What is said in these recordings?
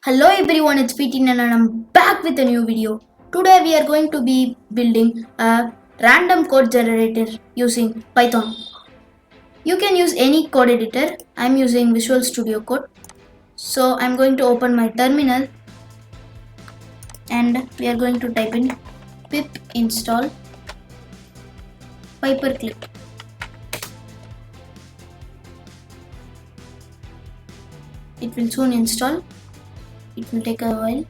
Hello everyone, it's PT and I'm back with a new video. Today we are going to be building a random code generator using Python. You can use any code editor. I'm using Visual Studio Code. So I'm going to open my terminal and we are going to type in pip install paperclip. It will soon install. It will take a while.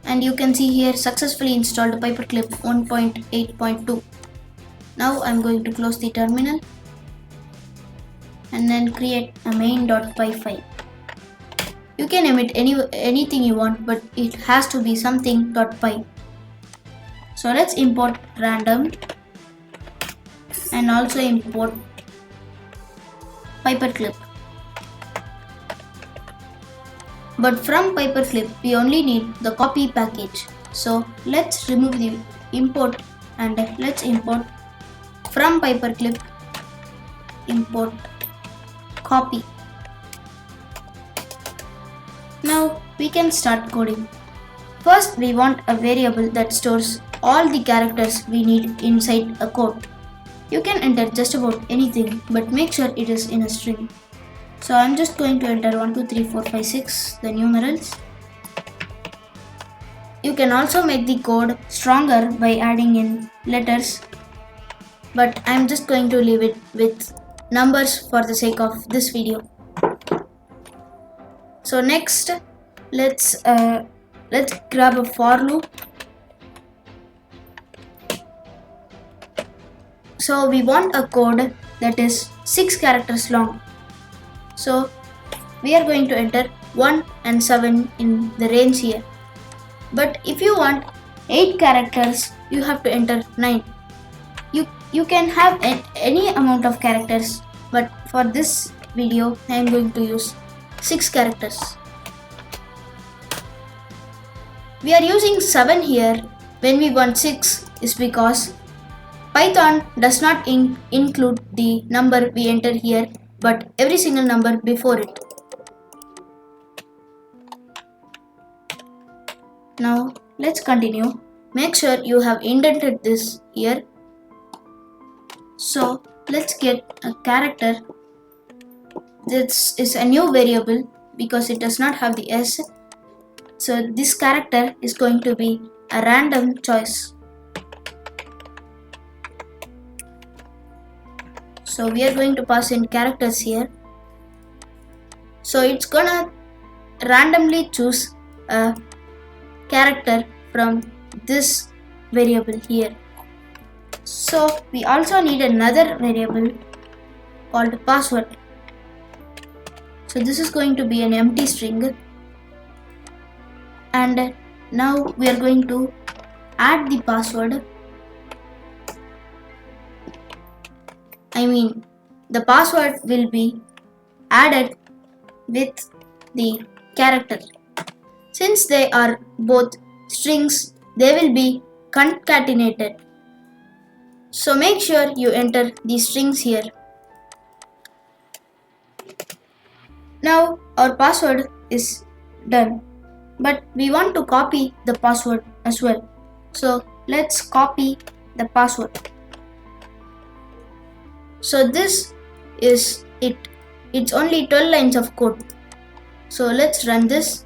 And you can see here successfully installed paperclip 1.8.2. Now I'm going to close the terminal and then create a main.py file. You can emit anything you want, but it has to be something.py. So let's import random and also import paperclip. But from paperclip we only need the copy package. So let's remove the import and let's import from paperclip import copy. Now we can start coding. First we want a variable that stores all the characters we need inside a code. You can enter just about anything, but make sure it is in a string. So I'm just going to enter 1, 2, 3, 4, 5, 6, the numerals. You can also make the code stronger by adding in letters, but I'm just going to leave it with numbers for the sake of this video. So next, let's grab a for loop. So we want a code that is 6 characters long. So we are going to enter 1 and 7 in the range here. But if you want 8 characters, you have to enter 9. You can have any amount of characters, but for this video I am going to use 6 characters. We are using 7 here when we want 6 is because Python does not include the number we enter here, but every single number before it. Now let's continue. Make sure you have indented this here. So let's get a character. This is a new variable because it does not have the s. So this character is going to be a random choice. So we are going to pass in characters here. So it's gonna randomly choose a character from this variable here. So we also need another variable called password. So this is going to be an empty string. And now we are going to add the password. The password will be added with the character. Since they are both strings, they will be concatenated. So make sure you enter the strings here. Now our password is done, but we want to copy the password as well. So let's copy the password. So this is it. It's only 12 lines of code. So let's run this.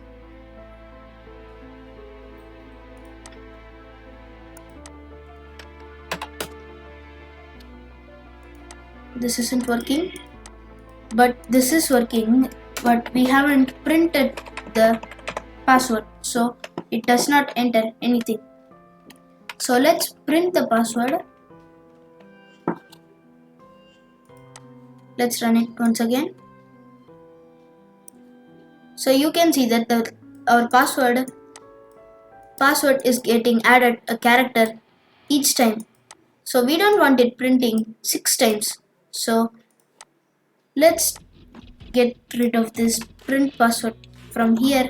This isn't working, but this is working, but we haven't printed the password, so it does not enter anything. So let's print the password. Let's run it once again. So you can see that our password is getting added a character each time. So we don't want it printing 6 times. So let's get rid of this print password from here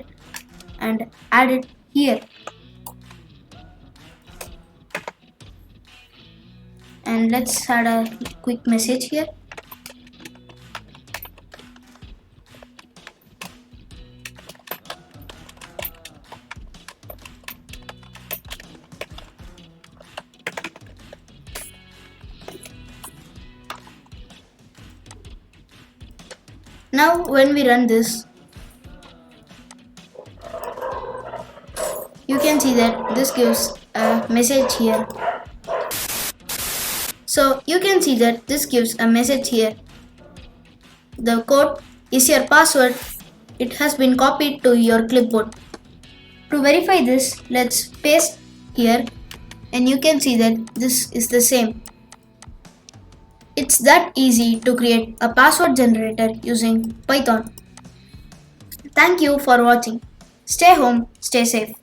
and add it here. And let's add a quick message here. Now when we run this, you can see that this gives a message here. So you can see that this gives a message here. The code is your password. It has been copied to your clipboard. To verify this, let's paste here and you can see that this is the same. It's that easy to create a password generator using Python. Thank you for watching. Stay home, stay safe.